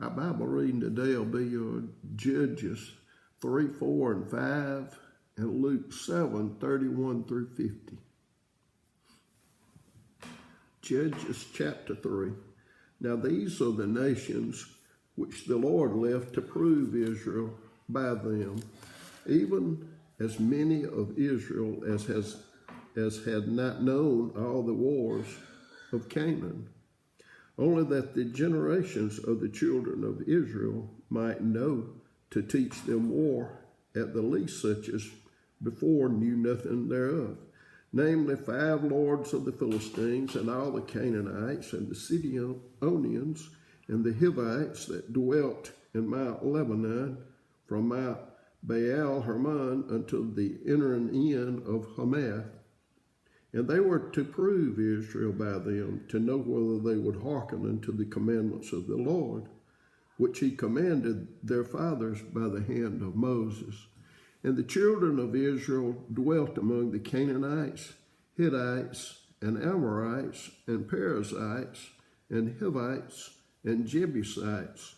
Our Bible reading today will be Judges 3, 4, and 5, and Luke 7, 31 through 50. Judges chapter 3. Now these are the nations which the Lord left to prove Israel by them, even as many of Israel as had not known all the wars of Canaan, only that the generations of the children of Israel might know to teach them war, at the least such as before knew nothing thereof, namely 5 lords of the Philistines, and all the Canaanites, and the Sidonians, and the Hivites that dwelt in Mount Lebanon, from Mount Baal Hermon unto the entering in of Hamath. And they were to prove Israel by them, to know whether they would hearken unto the commandments of the Lord, which he commanded their fathers by the hand of Moses. And the children of Israel dwelt among the Canaanites, Hittites, and Amorites, and Perizzites, and Hivites, and Jebusites.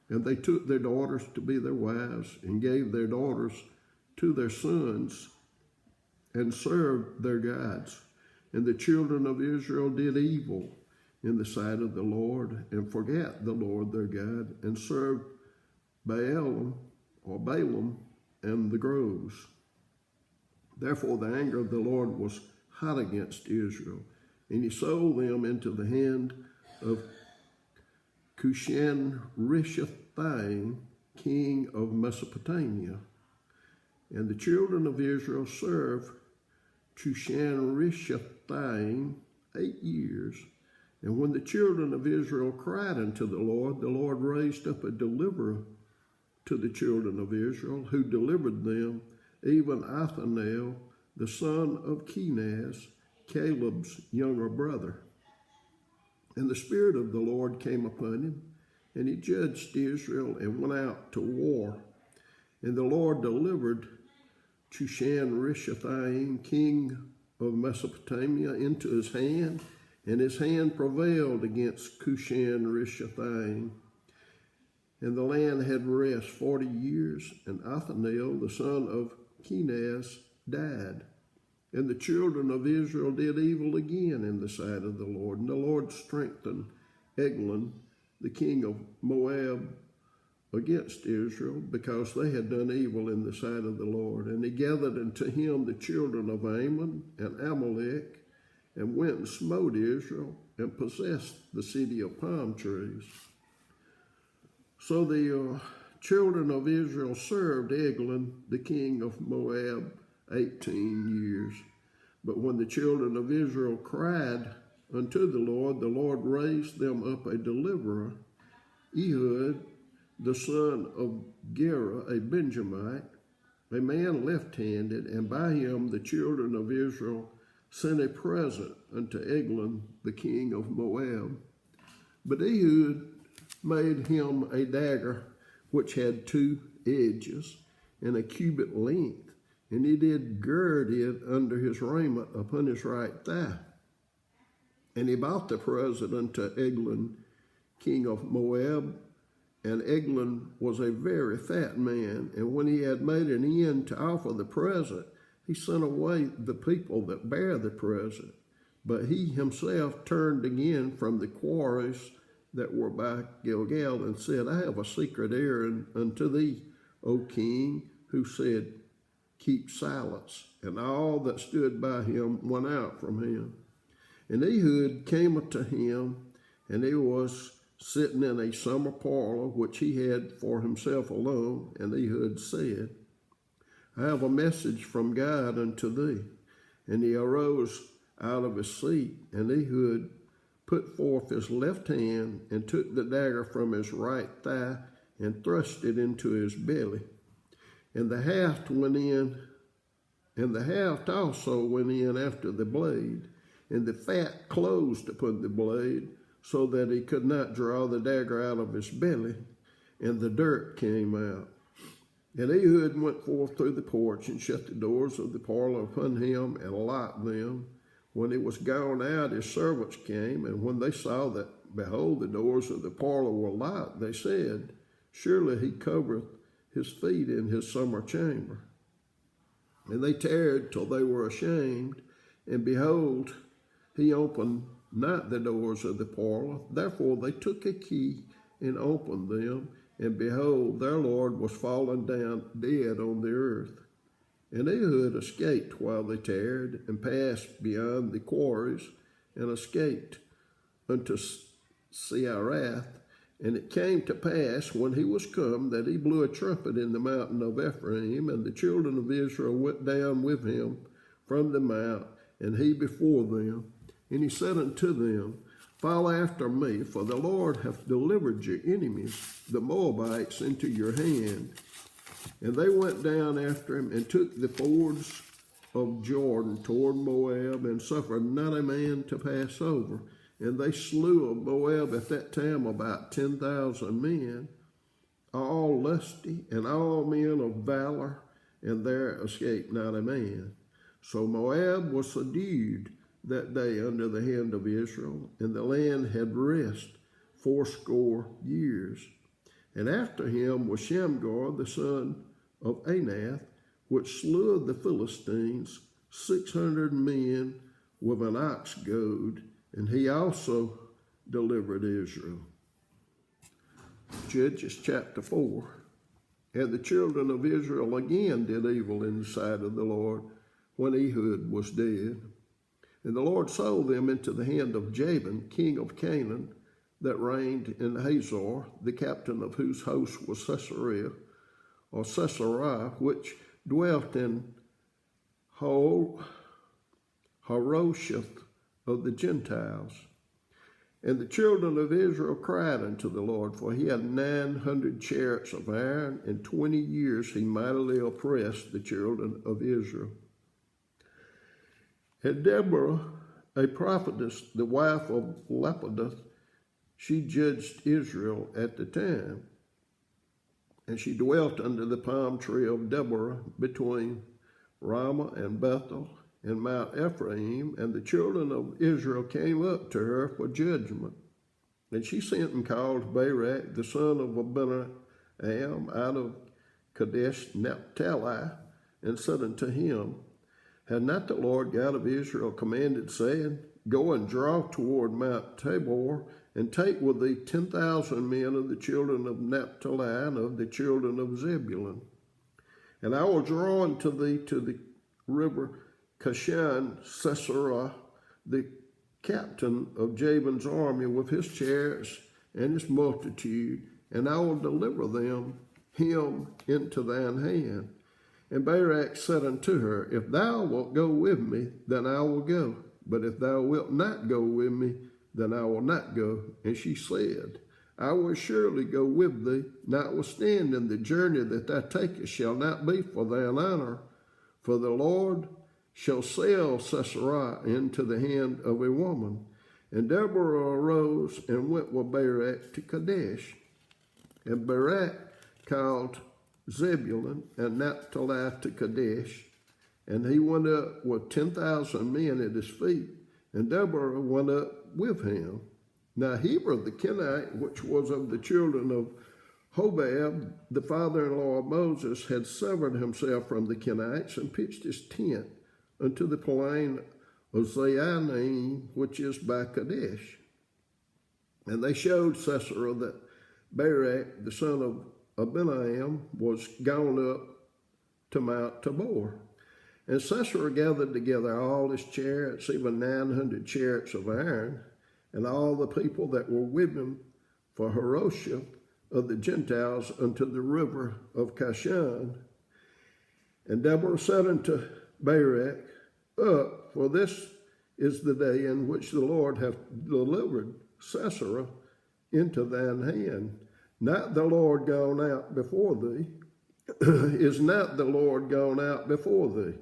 And they took their daughters to be their wives, and gave their daughters to their sons, and served their gods. And the children of Israel did evil in the sight of the Lord, and forgat the Lord their God, and served Balaam, and the groves. Therefore the anger of the Lord was hot against Israel, and he sold them into the hand of Cushan-Rishathaim, king of Mesopotamia. And the children of Israel served Cushan-Rishathaim 8 years. And when the children of Israel cried unto the Lord raised up a deliverer to the children of Israel, who delivered them, even Othniel, the son of Kenaz, Caleb's younger brother. And the Spirit of the Lord came upon him, and he judged Israel and went out to war. And the Lord delivered Cushan-Rishathaim, king of Mesopotamia, into his hand, and his hand prevailed against Cushan-Rishathaim. And the land had rest 40 years, and Othniel, the son of Kenaz, died. And the children of Israel did evil again in the sight of the Lord. And the Lord strengthened Eglon, the king of Moab, against Israel, because they had done evil in the sight of the Lord. And he gathered unto him the children of Ammon and Amalek, and went and smote Israel, and possessed the city of palm trees. So the children of Israel served Eglon, the king of Moab, 18 years. But when the children of Israel cried unto the Lord raised them up a deliverer, Ehud, the son of Gera, a Benjamite, a man left-handed, and by him the children of Israel sent a present unto Eglon, the king of Moab. But Ehud made him a dagger which had 2 edges and a cubit length, and he did gird it under his raiment upon his right thigh. And he bought the present unto Eglon, king of Moab, and Eglon was a very fat man. And when he had made an end to offer the present, he sent away the people that bare the present. But he himself turned again from the quarries that were by Gilgal, and said, I have a secret errand unto thee, O king, who said, keep silence. And all that stood by him went out from him. And Ehud came unto him, and he was sitting in a summer parlor, which he had for himself alone. And Ehud said, I have a message from God unto thee. And he arose out of his seat, and Ehud put forth his left hand, and took the dagger from his right thigh, and thrust it into his belly. And the haft went in, and the haft also went in after the blade, and the fat closed upon the blade, so that he could not draw the dagger out of his belly, and the dirt came out. And Ehud went forth through the porch, and shut the doors of the parlor upon him, and locked them. When he was gone out, his servants came, and when they saw that behold, the doors of the parlor were locked, they said, surely he covereth his feet in his summer chamber. And they tarried till they were ashamed, and behold, he opened not the doors of the parlor. Therefore they took a key and opened them, and behold, their Lord was fallen down dead on the earth. And Ehud escaped while they tarried, and passed beyond the quarries, and escaped unto Seirath. And it came to pass, when he was come, that he blew a trumpet in the mountain of Ephraim, and the children of Israel went down with him from the mount, and he before them. And he said unto them, follow after me, for the Lord hath delivered your enemies, the Moabites, into your hand. And they went down after him, and took the fords of Jordan toward Moab, and suffered not a man to pass over. And they slew of Moab at that time about 10,000 men, all lusty, and all men of valor, and there escaped not a man. So Moab was subdued that day under the hand of Israel, and the land had rest 80 years. And after him was Shamgar the son of Anath, which slew of the Philistines 600 men with an ox goad, and he also delivered Israel. Judges chapter 4. And the children of Israel again did evil in the sight of the Lord when Ehud was dead. And the Lord sold them into the hand of Jabin, king of Canaan, that reigned in Hazor, the captain of whose host was Sisera, which dwelt in Harosheth of the Gentiles. And the children of Israel cried unto the Lord, for he had 900 chariots of iron, and 20 years he mightily oppressed the children of Israel. And Deborah, a prophetess, the wife of Lapidoth, she judged Israel at the time. And she dwelt under the palm tree of Deborah between Ramah and Bethel and Mount Ephraim, and the children of Israel came up to her for judgment. And she sent and called Barak, the son of Abinoam, out of Kadesh Naphtali, and said unto him, had not the Lord God of Israel commanded, saying, go and draw toward Mount Tabor, and take with thee 10,000 men of the children of Naphtali and of the children of Zebulun. And I will draw unto thee to the river Kishon Sisera, the captain of Jabin's army, with his chariots and his multitude, and I will deliver him into thine hand. And Barak said unto her, if thou wilt go with me, then I will go. But if thou wilt not go with me, then I will not go. And she said, I will surely go with thee, notwithstanding the journey that thou takest shall not be for thine honor, for the Lord shall sell Sisera into the hand of a woman. And Deborah arose and went with Barak to Kadesh. And Barak called Zebulun and Naphtali to Kadesh, and he went up with 10,000 men at his feet, and Deborah went up with him. Now Heber the Kenite, which was of the children of Hobab, the father-in-law of Moses, had severed himself from the Kenites and pitched his tent unto the plain of Zaanaim, which is by Kadesh. And they showed Sisera that Barak, the son of Abinoam, was gone up to Mount Tabor. And Sisera gathered together all his chariots, even 900 chariots of iron, and all the people that were with him for Harosheth of the Gentiles unto the river of Kishon. And Deborah said unto Barak, up, for this is the day in which the Lord hath delivered Sisera into thine hand. Not the Lord gone out before thee? Is not the Lord gone out before thee?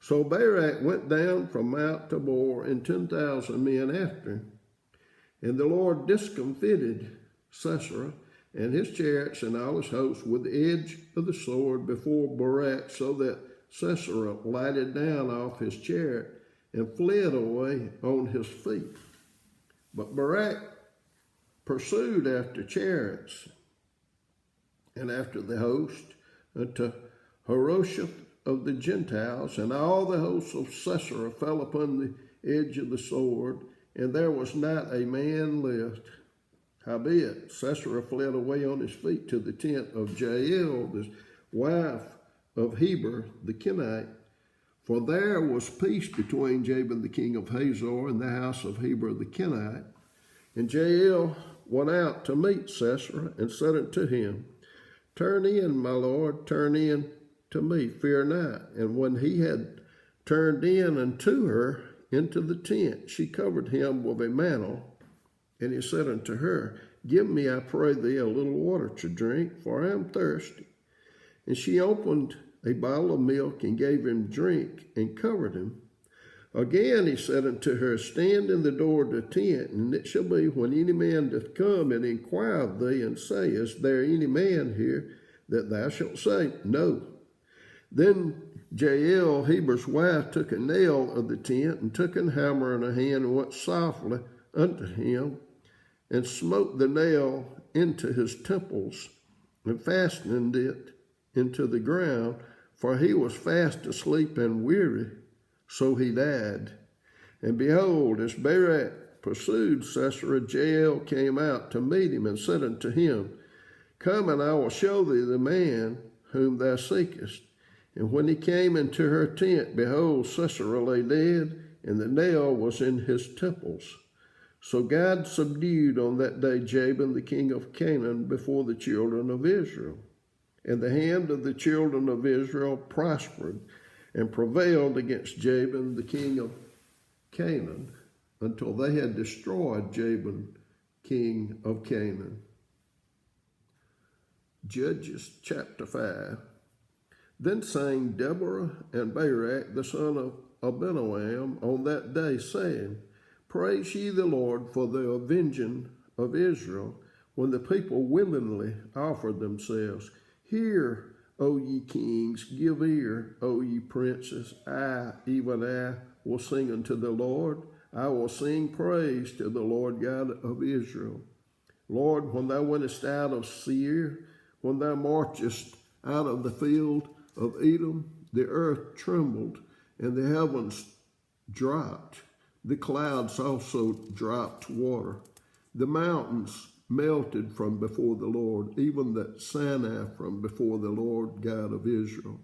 So Barak went down from Mount Tabor, and 10,000 men after him. And the Lord discomfited Sisera and his chariots and all his hosts with the edge of the sword before Barak, so that Sisera lighted down off his chariot and fled away on his feet. But Barak pursued after chariots and after the host unto Harosheth of the Gentiles, and all the hosts of Sisera fell upon the edge of the sword, and there was not a man left. Howbeit Sisera fled away on his feet to the tent of Jael, the wife of Heber the Kenite, for there was peace between Jabin the king of Hazor and the house of Heber the Kenite. And Jael went out to meet Sisera and said unto him, Turn in, my lord, turn in to me, fear not. And when he had turned in unto her into the tent, she covered him with a mantle. And he said unto her, Give me, I pray thee, a little water to drink, for I am thirsty. And she opened a bottle of milk and gave him drink and covered him. Again he said unto her, Stand in the door of the tent, and it shall be when any man doth come and inquire of thee, and say, Is there any man here? That thou shalt say, No. Then Jael, Heber's wife, took a nail of the tent, and took an hammer in her hand, and went softly unto him, and smote the nail into his temples, and fastened it into the ground, for he was fast asleep and weary, so he died. And behold, as Barak pursued Sisera, Jael came out to meet him, and said unto him, Come, and I will show thee the man whom thou seekest. And when he came into her tent, behold, Sisera lay dead, and the nail was in his temples. So God subdued on that day Jabin the king of Canaan before the children of Israel. And the hand of the children of Israel prospered and prevailed against Jabin the king of Canaan until they had destroyed Jabin king of Canaan. Judges chapter 5. Then sang Deborah and Barak the son of Abinoam on that day, saying, Praise ye the Lord for the avenging of Israel, when the people willingly offered themselves. Hear, O ye kings, give ear, O ye princes. I, even I, will sing unto the Lord. I will sing praise to the Lord God of Israel. Lord, when thou wentest out of Seir, when thou marchest out of the field of Edom, the earth trembled, and the heavens dropped. The clouds also dropped water. The mountains melted from before the Lord, even the Sinai from before the Lord God of Israel.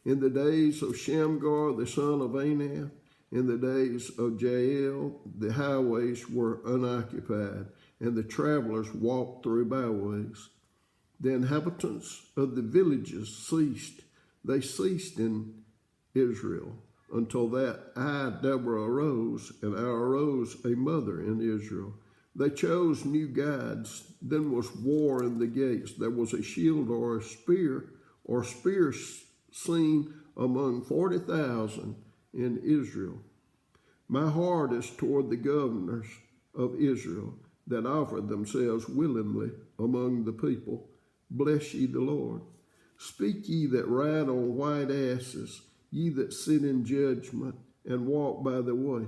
In the days of Shamgar, the son of Anath, in the days of Jael, the highways were unoccupied, and the travelers walked through byways. The inhabitants of the villages ceased. They ceased in Israel until that I, Deborah, arose, and I arose a mother in Israel. They chose new gods. Then was war in the gates. There was a shield or a spear seen among 40,000 in Israel. My heart is toward the governors of Israel that offered themselves willingly among the people. Bless ye the Lord. Speak ye that ride on white asses, ye that sit in judgment and walk by the way.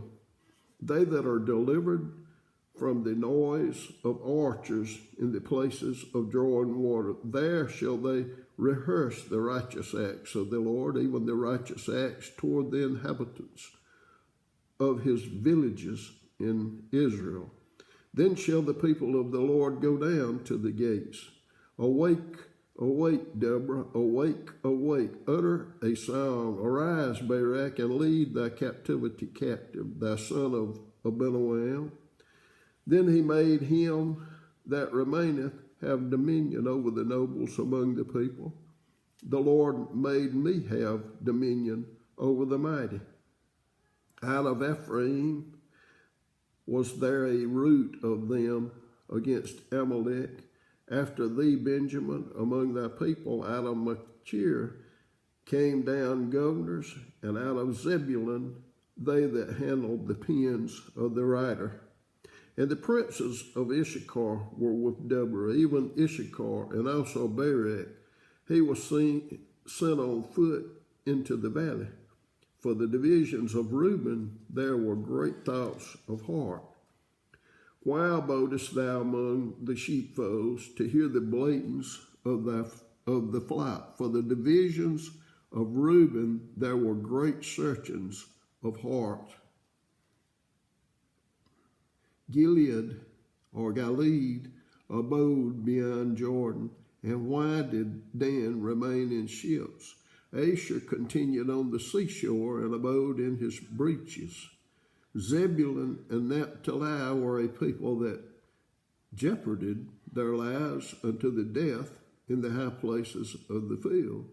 They that are delivered from the noise of archers in the places of drawing water, there shall they rehearse the righteous acts of the Lord, even the righteous acts toward the inhabitants of his villages in Israel. Then shall the people of the Lord go down to the gates. Awake, awake, Deborah, awake, awake, utter a song. Arise, Barak, and lead thy captivity captive, thy son of Abinoam. Then he made him that remaineth have dominion over the nobles among the people. The Lord made me have dominion over the mighty. Out of Ephraim was there a root of them against Amalek. After thee, Benjamin, among thy people, out of Machir came down governors, and out of Zebulun they that handled the pens of the writer. And the princes of Issachar were with Deborah, even Issachar, and also Barak. He was sent on foot into the valley. For the divisions of Reuben there were great thoughts of heart. Why abodest thou among the sheepfolds to hear the blatings of the flock? For the divisions of Reuben there were great searchings of heart. Gilead or Gilead abode beyond Jordan, and why did Dan remain in ships? Asher continued on the seashore and abode in his breaches. Zebulun and Naphtali were a people that jeoparded their lives unto the death in the high places of the field.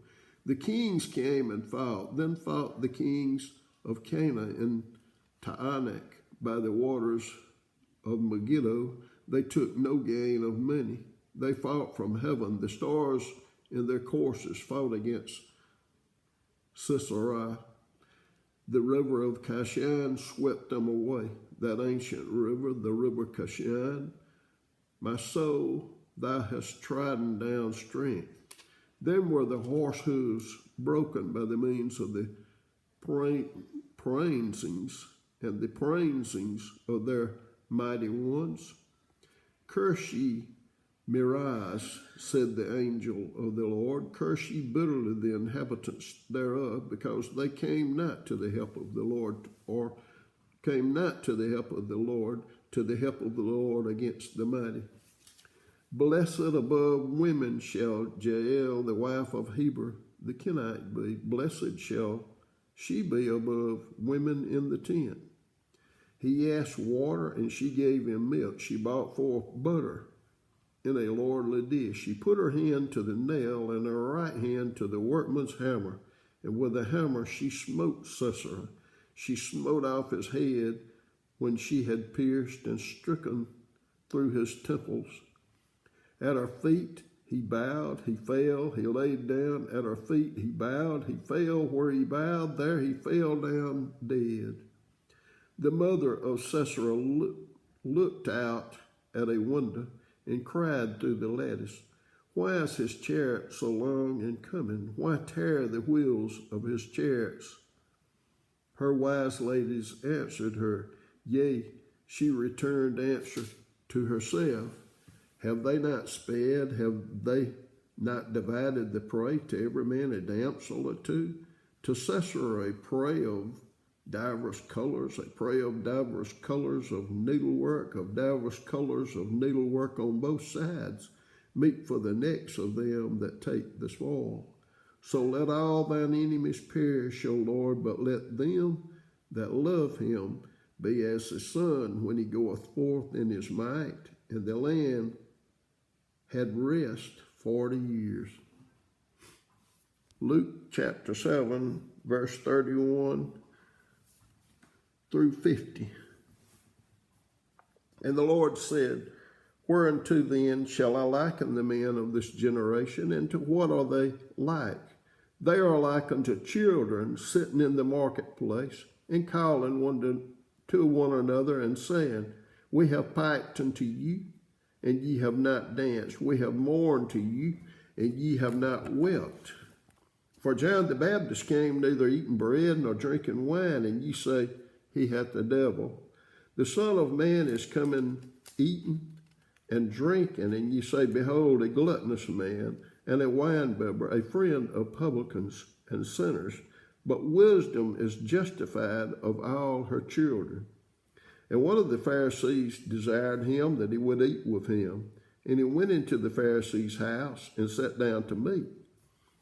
The kings came and fought. Then fought the kings of Canaan and Taanach by the waters of Megiddo. They took no gain of many. They fought from heaven. The stars in their courses fought against Sisera. The river of Kashan swept them away, that ancient river, the river Kashan. My soul, thou hast trodden down strength. Then were the horse hooves broken by the means of the praisings and the praisings of their mighty ones. Curse ye Miraz, said the angel of the Lord. Curse ye bitterly the inhabitants thereof, because they came not to the help of the Lord, or came not to the help of the Lord, to the help of the Lord against the mighty. Blessed above women shall Jael, the wife of Heber, the Kenite, be. Blessed shall she be above women in the tent. He asked water, and she gave him milk. She brought forth butter in a lordly dish. She put her hand to the nail, and her right hand to the workman's hammer. And with a hammer she smote Sisera. She smote off his head when she had pierced and stricken through his temples. At her feet he bowed, he fell, he laid down. At her feet he bowed, he fell. Where he bowed, there he fell down dead. The mother of Sisera looked out at a window and cried through the lattice, Why is his chariot so long in coming? Why tear the wheels of his chariots? Her wise ladies answered her, Yea, she returned answer to herself. Have they not sped? Have they not divided the prey, to every man a damsel or two? To Sisera a prey of divers colors, a prey of divers colors of needlework, on both sides, meat for the necks of them that take the spoil. So let all thine enemies perish, O Lord, but let them that love him be as the sun when he goeth forth in his might. And the land had rest 40 years. Luke chapter 7, verse 31 through 50. And the Lord said, Whereunto then shall I liken the men of this generation, and to what are they like? They are like unto children sitting in the marketplace, and calling one to one another, and saying, We have piped unto you, and ye have not danced. We have mourned to you, and ye have not wept. For John the Baptist came neither eating bread nor drinking wine, and ye say, He hath the devil. The Son of Man is coming eating and drinking, and ye say, Behold, a gluttonous man, and a winebibber, a friend of publicans and sinners. But wisdom is justified of all her children. And one of the Pharisees desired him that he would eat with him. And he went into the Pharisee's house and sat down to meat.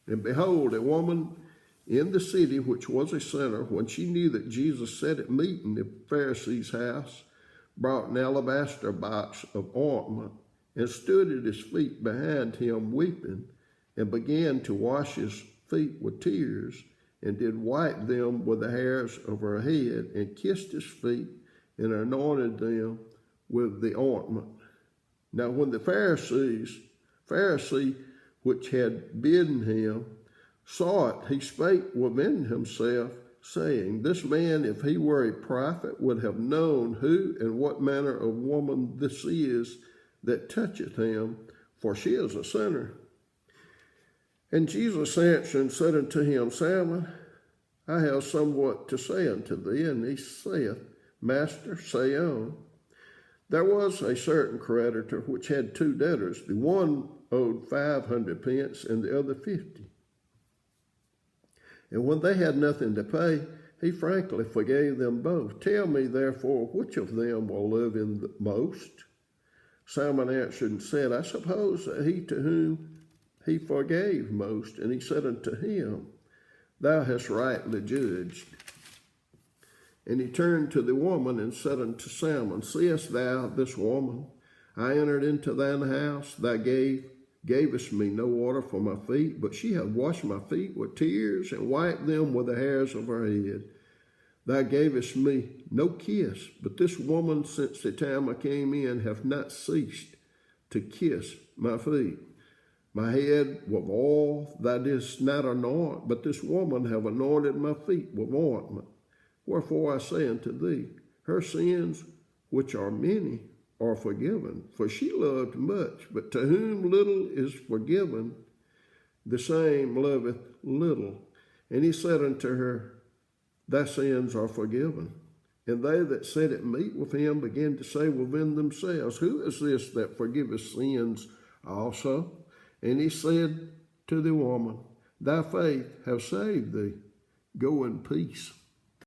And behold, a woman in the city, which was a sinner, when she knew that Jesus sat at meat in the Pharisee's house, brought an alabaster box of ointment, and stood at his feet behind him weeping, and began to wash his feet with tears, and did wipe them with the hairs of her head, and kissed his feet, and anointed them with the ointment. Now when the Pharisee which had bidden him saw it, he spake within himself, saying, This man, if he were a prophet, would have known who and what manner of woman this is that toucheth him, for she is a sinner. And Jesus answered and said unto him, Simon, I have somewhat to say unto thee. And he saith, Master, say on. There was a certain creditor which had 2 debtors. The one owed 500 pence and the other 50. And when they had nothing to pay, he frankly forgave them both. Tell me, therefore, which of them will live in the most? Simon answered and said, I suppose that he to whom he forgave most. And he said unto him, Thou hast rightly judged. And he turned to the woman and said unto Simon, Seest thou this woman? I entered into thine house. Thou gavest me no water for my feet, but she hath washed my feet with tears and wiped them with the hairs of her head. Thou gavest me no kiss, but this woman since the time I came in hath not ceased to kiss my feet. My head with oil thou didst not anoint, but this woman have anointed my feet with ointment. Wherefore I say unto thee, her sins, which are many, are forgiven, for she loved much. But to whom little is forgiven, the same loveth little. And he said unto her, Thy sins are forgiven. And they that sat at meat with him began to say within themselves, Who is this that forgiveth sins also? And he said to the woman, Thy faith hath saved thee. Go in peace.